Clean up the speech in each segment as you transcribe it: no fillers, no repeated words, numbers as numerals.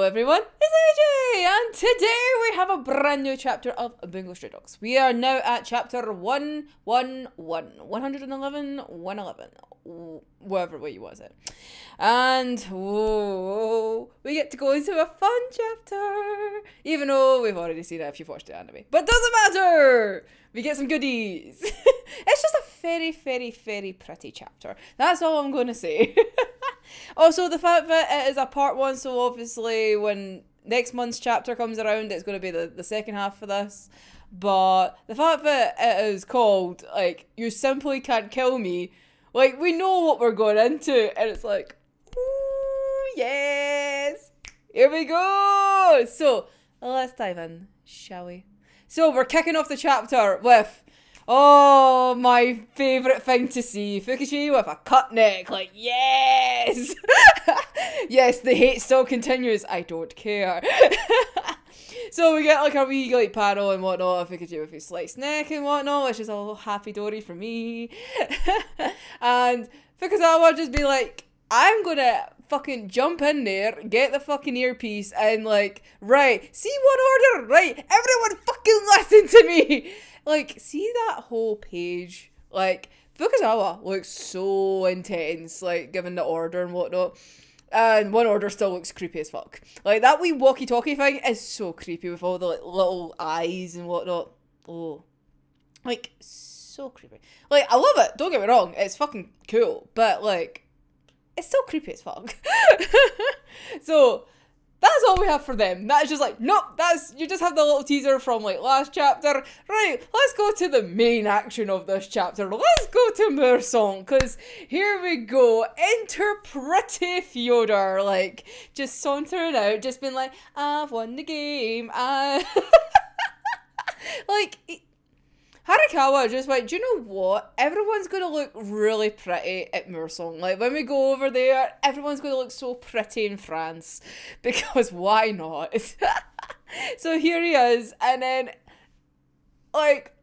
everyone, it's AJ, and today we have a brand new chapter of Bungo Stray Dogs. We are now at chapter 111, 111, 111, whatever way you want it. And, whoa, we get to go into a fun chapter, even though we've already seen it if you've watched the anime. But doesn't matter! We get some goodies. It's just a very, very, very pretty chapter. That's all I'm going to say. Also, the fact that it is a part one, so obviously when next month's chapter comes around, it's going to be the second half of this. But the fact that it is called, like, You Simply Can't Kill Me, like, we know what we're going into, and it's like, ooh, yes! Here we go! So, let's dive in, shall we? So, we're kicking off the chapter with, oh, my favourite thing to see. Fukichi with a cut neck. Like, yes! Yes, the hate still continues. I don't care. So we get like a wee like panel and whatnot of Fukichi with his sliced neck and whatnot, which is all happy-dory for me. And Fukuzawa just be like, I'm gonna fucking jump in there, get the fucking earpiece, and like, right, see one order, right, everyone fucking listen to me! Like, see that whole page? Like, Fukuzawa looks so intense, like, given the order and whatnot. And one order still looks creepy as fuck. Like, that wee walkie-talkie thing is so creepy with all the, like, little eyes and whatnot. Oh. Like, so creepy. Like, I love it, don't get me wrong, it's fucking cool, but, like, it's still creepy as fuck. So, that's all we have for them. That is just like, nope, you just have the little teaser from like last chapter. Right, let's go to the main action of this chapter. Let's go to Mursong, because here we go. Enter pretty Fyodor, like, just sauntering out, just being like, I've won the game. Like, Harikawa just went, do you know what? Everyone's going to look really pretty at Mursong. Like, when we go over there, everyone's going to look so pretty in France. Because why not? So here he is. And then, like,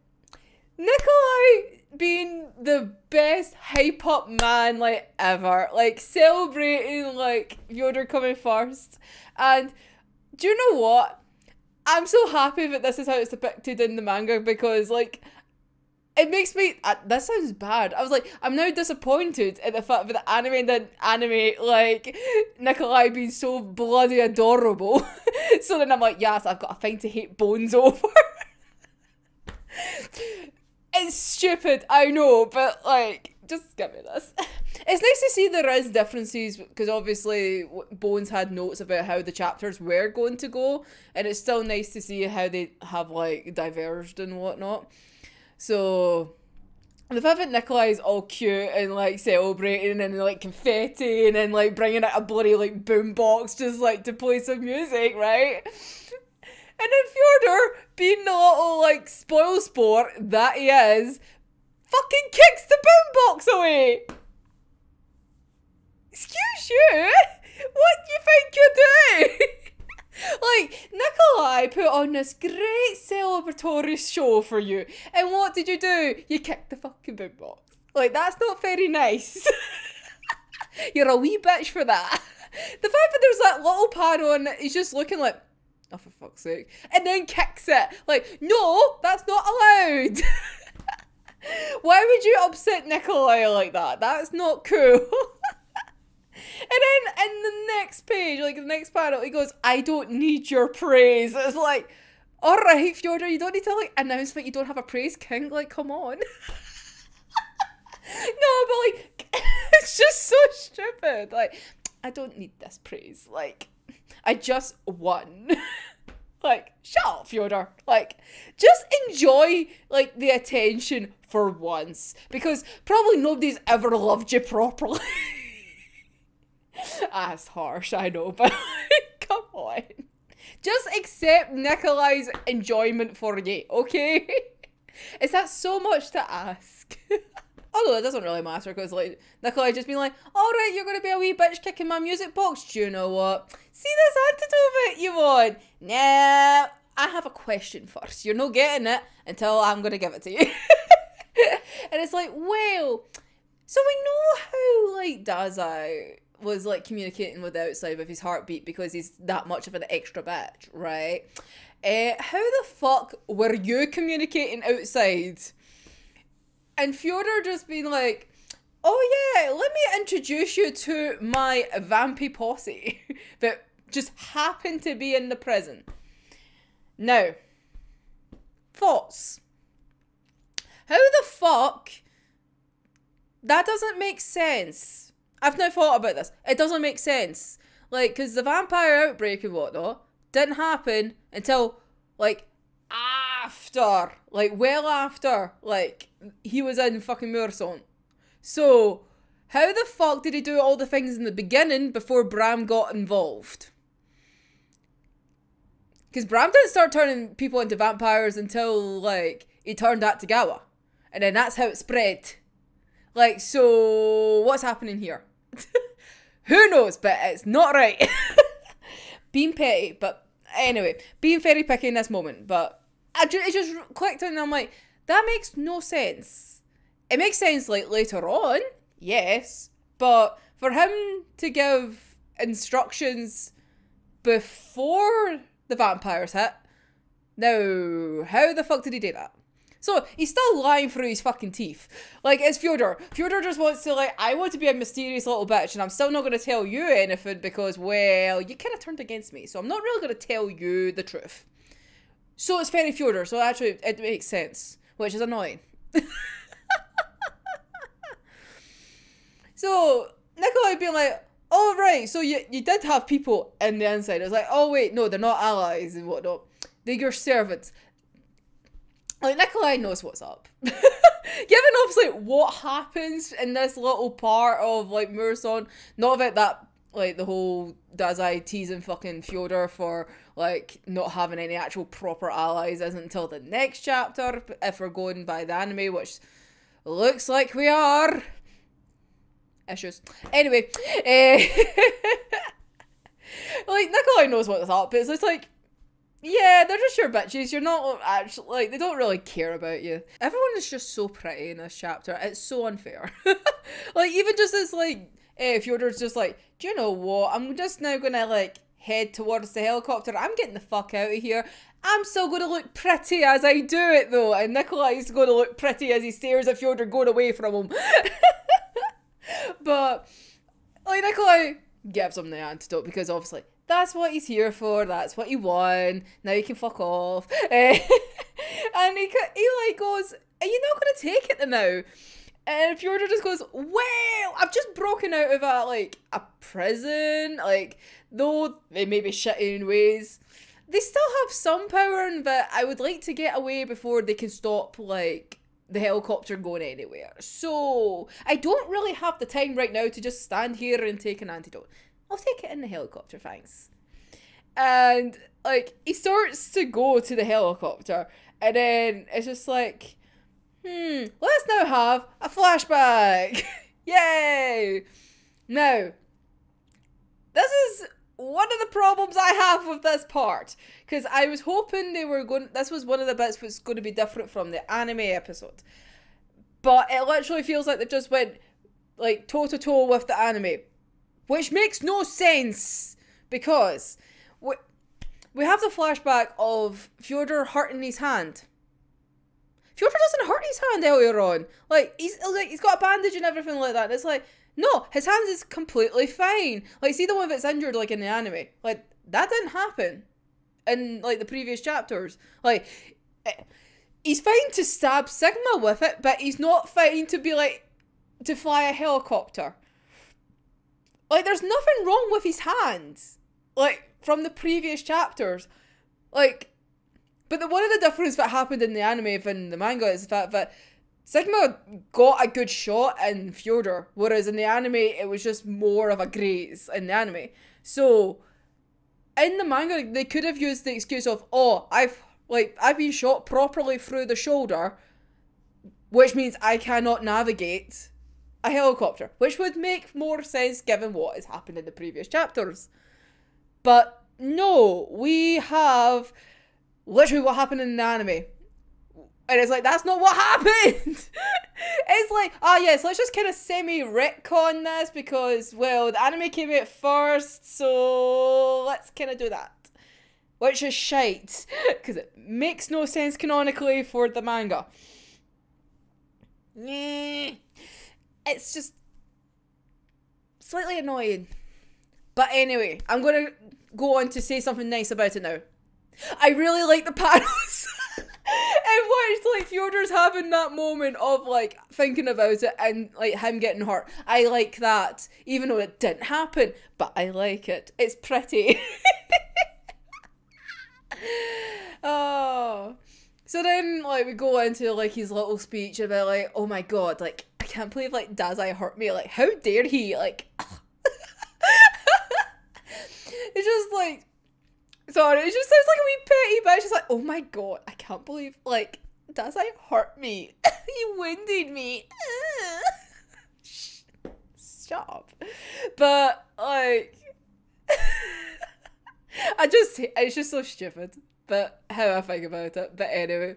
Nikolai being the best hype-up man, like, ever. Like, celebrating, like, Fyodor coming first. And do you know what? I'm so happy that this is how it's depicted in the manga because, like, it makes me... this sounds bad. I was like, I'm now disappointed at the fact that the anime didn't animate, like, Nikolai being so bloody adorable. So then I'm like, yes, I've got a thing to hate Bones over. It's stupid, I know, but, like, just give me this. It's nice to see there is differences, because obviously Bones had notes about how the chapters were going to go, and it's still nice to see how they have, like, diverged and whatnot. So, the fact that Nikolai's all cute and, like, celebrating and, like, confetti and then, like, bringing out a bloody, like, boombox just, like, to play some music, right? And then Fyodor, being the little, like, spoil sport that he is, fucking kicks the boombox away! Excuse you? What do you think you're doing? Like, Nikolai put on this great celebratory show for you, and what did you do? You kicked the fucking boombox. Like, that's not very nice. You're a wee bitch for that. The fact that there's that little panel and he's just looking like, oh, for fuck's sake, and then kicks it. Like, no, that's not allowed. Why would you upset Nikolai like that? That's not cool. And then in the next page, like the next panel, he goes, I don't need your praise. It's like, alright, Fyodor, you don't need to like announce that you don't have a praise king. Like, come on. No, but like, it's just so stupid. Like, I don't need this praise. Like, I just won. Like, shut up, Fyodor. Like, just enjoy, like, the attention for once. Because probably nobody's ever loved you properly. That's harsh, I know, but come on. Just accept Nikolai's enjoyment for you, okay? Is that so much to ask? Although it doesn't really matter, because like Nikolai just being like, alright, you're going to be a wee bitch kicking my music box. Do you know what? See this antidote that you want? Nah, I have a question first. You're not getting it until I'm going to give it to you. And it's like, well, so we know how like Daza was like communicating with the outside with his heartbeat because he's that much of an extra bitch, right? How the fuck were you communicating outside? And Fyodor just being like, oh yeah, let me introduce you to my vampy posse that just happened to be in the prison. Now, thoughts. How the fuck? That doesn't make sense. I've now thought about this. It doesn't make sense. Like, because the vampire outbreak and whatnot didn't happen until, like, after. Like, well after, like, he was in fucking Murson. So, how the fuck did he do all the things in the beginning before Bram got involved? Because Bram didn't start turning people into vampires until, like, he turned that to Gawa. And then that's how it spread. Like, so, what's happening here? Who knows, but it's not right. Being petty, but anyway, being very picky in this moment, but it just clicked on and I'm like, that makes no sense. It makes sense, like, later on, yes, but for him to give instructions before the vampires hit, now, how the fuck did he do that? So, he's still lying through his fucking teeth. Like, it's Fyodor. Fyodor just wants to, like, I want to be a mysterious little bitch, and I'm still not going to tell you anything because, well, you kind of turned against me, so I'm not really going to tell you the truth. So, it's very Fyodor, so actually, it makes sense, which is annoying. So, Nikolai being like, oh, right, so you did have people in the inside. I was like, oh, wait, no, they're not allies and whatnot. They're your servants. Like, Nikolai knows what's up. Given obviously what happens in this little part of, like, Murson, not that, like, the whole Dazai teasing fucking Fyodor for, like, not having any actual proper allies isn't until the next chapter, if we're going by the anime, which looks like we are. Issues. Anyway, like, Nikolai knows what's up, but it's just like, yeah, they're just your bitches. You're not actually, like, they don't really care about you. Everyone is just so pretty in this chapter. It's so unfair. Like, even just as, like, Fyodor's just like, do you know what? I'm just now gonna, like, head towards the helicopter. I'm getting the fuck out of here. I'm still gonna look pretty as I do it, though. And Nikolai's gonna look pretty as he stares at Fyodor going away from him. But, like, Nikolai gives him the antidote because, obviously, that's what he's here for. That's what he won. Now he can fuck off. And he like goes, are you not going to take it now? And Fyodor just goes, well, I've just broken out of a prison. Like, though they may be shitty in ways, they still have some power, but I would like to get away before they can stop, like, the helicopter going anywhere. So, I don't really have the time right now to just stand here and take an antidote. I'll take it in the helicopter, thanks. And, like, he starts to go to the helicopter, and then it's just like, let's now have a flashback. Yay! Now, this is one of the problems I have with this part, because I was hoping this was one of the bits that's going to be different from the anime episode. But it literally feels like they just went, like, toe-to-toe with the anime. Which makes no sense, because we have the flashback of Fyodor hurting his hand. Fyodor doesn't hurt his hand earlier on. Like, he's got a bandage and everything like that. And it's like, no, his hand is completely fine. Like, see the one that's injured, like, in the anime? Like, that didn't happen in, like, the previous chapters. Like, he's fine to stab Sigma with it, but he's not fine to be, like, to fly a helicopter. Like, there's nothing wrong with his hands, like, from the previous chapters. Like, but one of the differences that happened in the anime and the manga is the fact that Sigma got a good shot in Fyodor, whereas in the anime, it was just more of a graze in the anime. So, in the manga, they could have used the excuse of, oh, I've been shot properly through the shoulder, which means I cannot navigate a helicopter, which would make more sense given what has happened in the previous chapters. But no, we have literally what happened in the anime. And it's like, that's not what happened. It's like, oh yes, let's just kind of semi-retcon this because, well, the anime came out first, so let's kind of do that. Which is shite, because it makes no sense canonically for the manga. It's just slightly annoying. But anyway, I'm going to go on to say something nice about it now. I really like the panels. And watched like Fyodor's having that moment of like thinking about it and like him getting hurt. I like that, even though it didn't happen, but I like it. It's pretty. Oh, so then like we go into like his little speech about like, oh my god, like I can't believe like Dazai hurt me, like how dare he, like it's just like, sorry, it just sounds like a wee petty bitch. It's like, oh my god, I can't believe like Dazai hurt me. He wounded me. Shut up. But like it's just so stupid, but how I think about it. But anyway,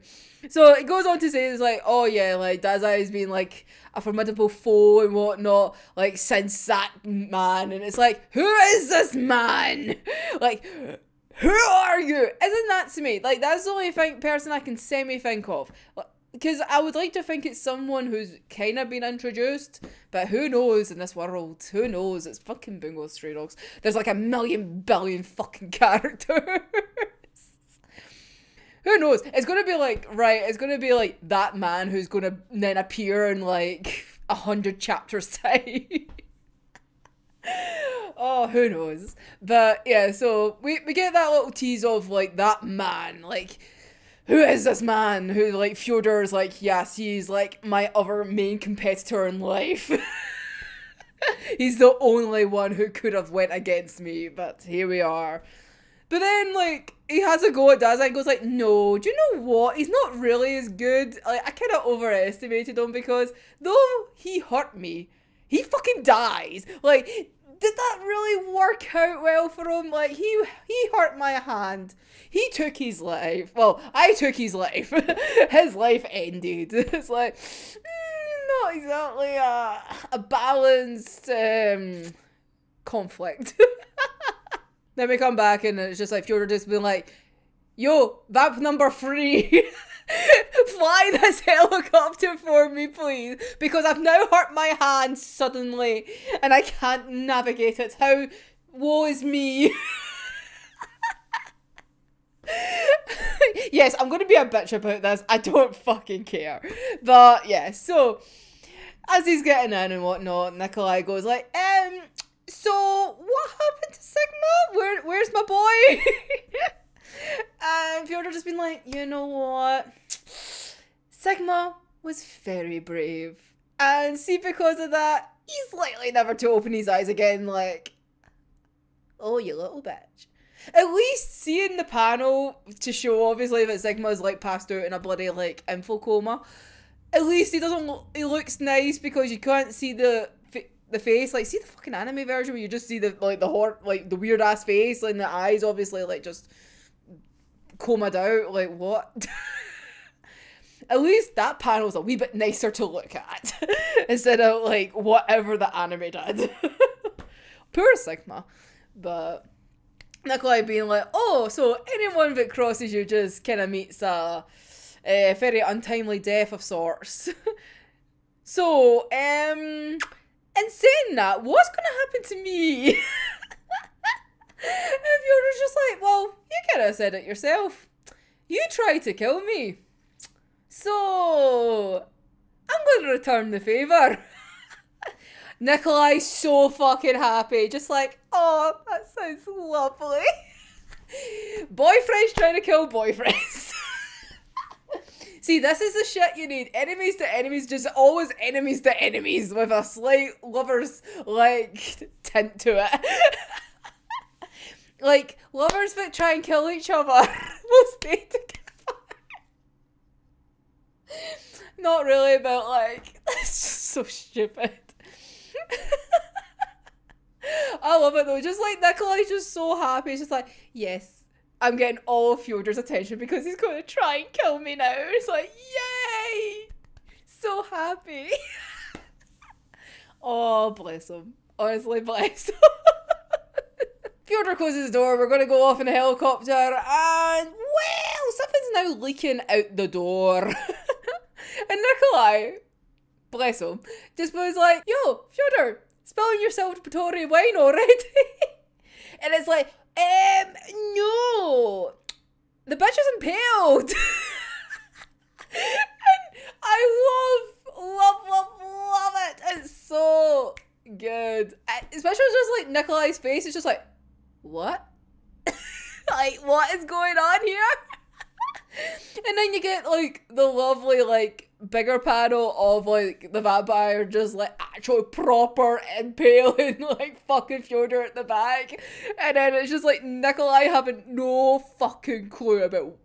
so it goes on to say, it's like, oh yeah, like Dazai has been like a formidable foe and whatnot, like since that man, and it's like, who is this man? Like, who are you? Isn't that to me? Like, that's the only person I can semi-think of. Because I would like to think it's someone who's kind of been introduced, but who knows in this world? Who knows? It's fucking Bungo Stray Dogs. There's like a million billion fucking characters. Who knows? It's going to be like, right, it's going to be like that man who's going to then appear in like 100 chapters time. Oh, who knows? But yeah, so we get that little tease of like that man, like, who is this man who like Fyodor's like, yes, he's like my other main competitor in life. He's the only one who could have went against me, but here we are. But then like he has a go at Dazai and goes like, no, do you know what? He's not really as good. Like I kind of overestimated him because though he hurt me, he fucking dies. Like, did that really work out well for him? Like, he hurt my hand. He took his life. Well, I took his life. His life ended. It's like, not exactly a balanced conflict. Then we come back and it's just like Fyodor just being like, yo, vamp number 3. Fly this helicopter for me, please, because I've now hurt my hand suddenly and I can't navigate it. How woe is me. Yes, I'm going to be a bitch about this. I don't fucking care. But yeah, so as he's getting in and whatnot, Nikolai goes like, so what happened to Sigma? Where's my boy? And Fyodor just been like, you know what? Sigma was very brave. And see, because of that, he's likely never to open his eyes again, like, oh, you little bitch. At least seeing the panel to show, obviously, that Sigma's, like, passed out in a bloody, like, info coma. At least he looks nice because you can't see the face. Like, see the fucking anime version where you just see the, like, the weird-ass face, and the eyes, obviously, like, just combed out. Like, what? At least that panel's a wee bit nicer to look at instead of like whatever the anime did. Poor Sigma. But Nikolai being like, oh, so anyone that crosses you just kind of meets a very untimely death of sorts. So, in saying that, what's gonna happen to me? And Fyodor's just like, well, you could have said it yourself. You tried to kill me. So, I'm going to return the favour. Nikolai's so fucking happy. Just like, oh, that sounds lovely. Boyfriends trying to kill boyfriends. See, this is the shit you need. Enemies to enemies, just always enemies to enemies with a slight lover's, like, tint to it. Like, lovers that try and kill each other will stay together. Not really, but like, it's just so stupid. I love it though. Just like Nikolai's just so happy. He's just like, yes, I'm getting all of Fyodor's attention because he's going to try and kill me now. It's like, yay! So happy. Oh, bless him. Honestly, bless him. Fyodor closes the door. We're going to go off in a helicopter. And, well, something's now leaking out the door. And Nikolai, bless him, just was like, yo, Fyodor, spilling your celebratory wine already? And it's like, no. The bitch is impaled. And I love it. It's so good. Especially just like Nikolai's face. It's just like, what? Like, what is going on here? And then you get like the lovely like bigger panel of like the vampire just like actual proper impaling like fucking Fyodor at the back. And then it's just like Nikolai having no fucking clue about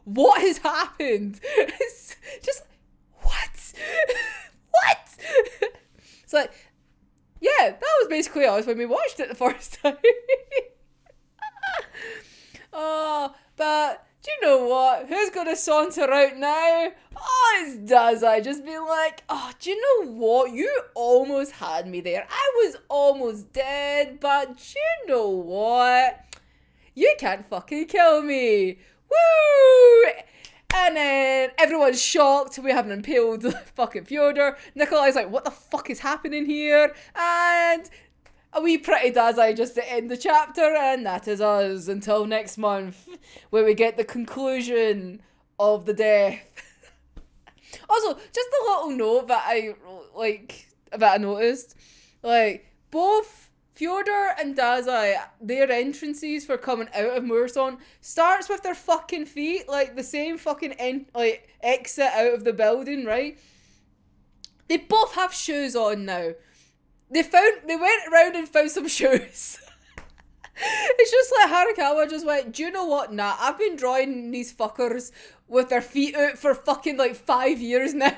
what has happened. It's just, what? What? It's like, yeah, that was basically us when we watched it the first time. Oh, but do you know what? Who's gonna saunter out now? Oh, it's Dazai just being like, oh, do you know what? You almost had me there. I was almost dead, but do you know what? You can't fucking kill me. Woo! And then everyone's shocked. We haven't impaled fucking Fyodor. Nikolai's like, what the fuck is happening here? And a wee pretty Dazai just to end the chapter, and that is us until next month, where we get the conclusion of the death. Also, just a little note that I noticed, like both Fyodor and Dazai, their entrances for coming out of Moorson starts with their fucking feet, like the same fucking exit out of the building, right? They both have shoes on now. They went around and found some shoes. It's just like Harakawa just went, do you know what? Nah, I've been drawing these fuckers with their feet out for fucking like 5 years now.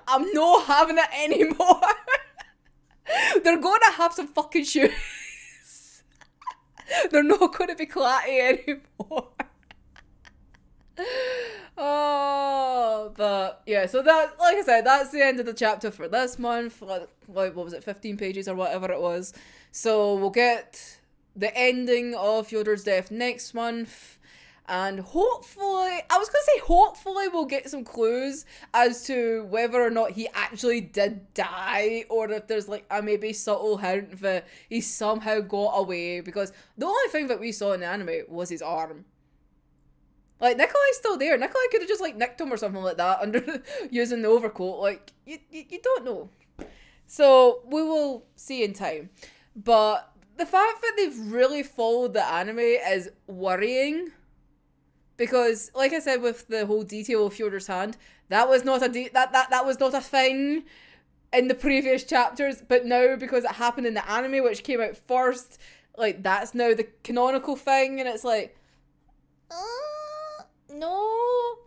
I'm not having it anymore. They're gonna have some fucking shoes. They're not gonna be clatty anymore. Oh, but yeah, so that, like I said, that's the end of the chapter for this month. Like what was it, 15 pages or whatever it was. So we'll get the ending of Fyodor's death next month, and hopefully, I was gonna say hopefully we'll get some clues as to whether or not he actually did die, or if there's like a maybe subtle hint that he somehow got away, because the only thing that we saw in the anime was his arm. Like, Nikolai's still there. Nikolai could have just, like, nicked him or something like that under using the overcoat. Like, you don't know. So, we will see in time. But the fact that they've really followed the anime is worrying. Because, like I said, with the whole detail of Fyodor's hand, that was not that was not a thing in the previous chapters. But now, because it happened in the anime, which came out first, like, that's now the canonical thing. And it's like, no.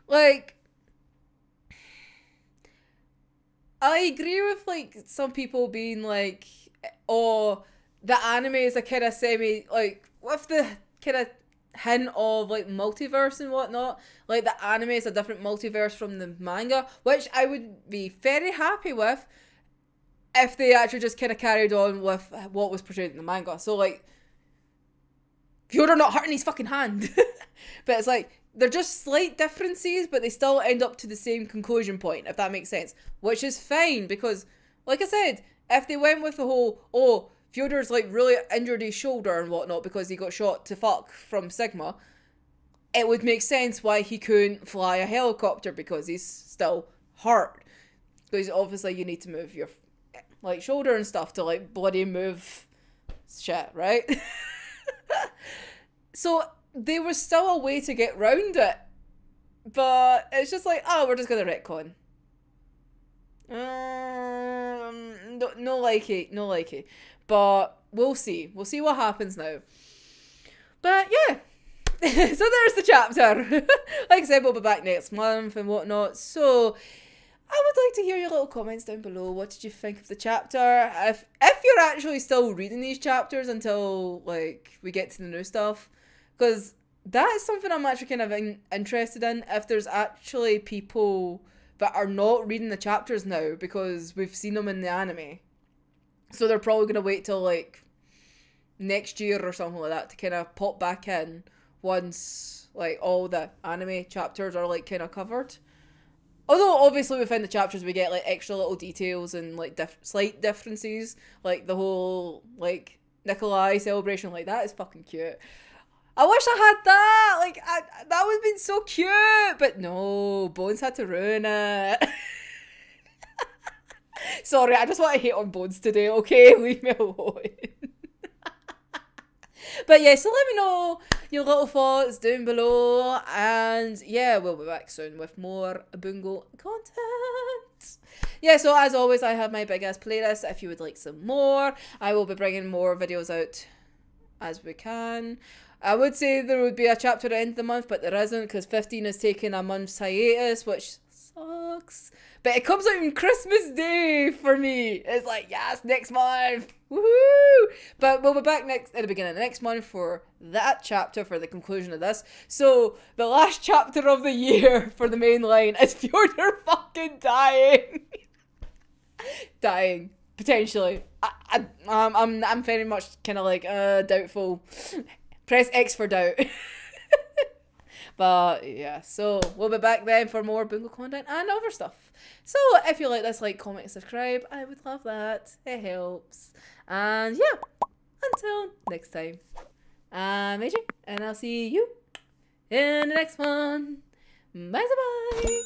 Like, I agree with, like, some people being like, oh, the anime is a kind of semi, like, with the kind of hint of, like, multiverse and whatnot. Like, the anime is a different multiverse from the manga, which I would be very happy with if they actually just kind of carried on with what was portrayed in the manga. So, like, Fyodor not hurting his fucking hand. But it's like, they're just slight differences, but they still end up to the same conclusion point, if that makes sense. Which is fine, because, like I said, if they went with the whole, oh, Fyodor's like really injured his shoulder and whatnot because he got shot to fuck from Sigma, it would make sense why he couldn't fly a helicopter, because he's still hurt. Because obviously you need to move your, like, shoulder and stuff to, like, bloody move shit, right? So there was still a way to get round it, but it's just like, oh, we're just gonna retcon. No likey. But we'll see what happens now. But yeah, so there's the chapter. Like I said, we'll be back next month and whatnot. So I would like to hear your little comments down below. What did you think of the chapter? If you're actually still reading these chapters until, like, we get to the new stuff. Because that is something I'm actually kind of interested in. If there's actually people that are not reading the chapters now because we've seen them in the anime, so they're probably gonna wait till like next year or something like that to kind of pop back in once like all the anime chapters are like kind of covered. Although obviously within the chapters we get like extra little details and like slight differences, like the whole like Nikolai celebration, like that is fucking cute. I wish I had that. Like that would have been so cute, but no, Bones had to ruin it. Sorry, I just want to hate on Bones today. Okay, leave me alone. But yeah, so let me know your little thoughts down below, and yeah, we'll be back soon with more Bungo content. Yeah, so as always, I have my big ass playlist. If you would like some more, I will be bringing more videos out as we can. I would say there would be a chapter at the end of the month, but there isn't because 15 is taking a month's hiatus, which sucks. But it comes out on Christmas Day for me. It's like, yes, next month. Woohoo! But we'll be back at the beginning of next month for that chapter, for the conclusion of this. So, the last chapter of the year for the main line is Fyodor fucking dying. Dying. Potentially. I'm very much kind of like, doubtful. Press X for doubt. But yeah, so we'll be back then for more Bungo content and other stuff. So if you like this, like, comment, and subscribe. I would love that. It helps. And yeah, until next time, I'm AJ, and I'll see you in the next one. Bye bye.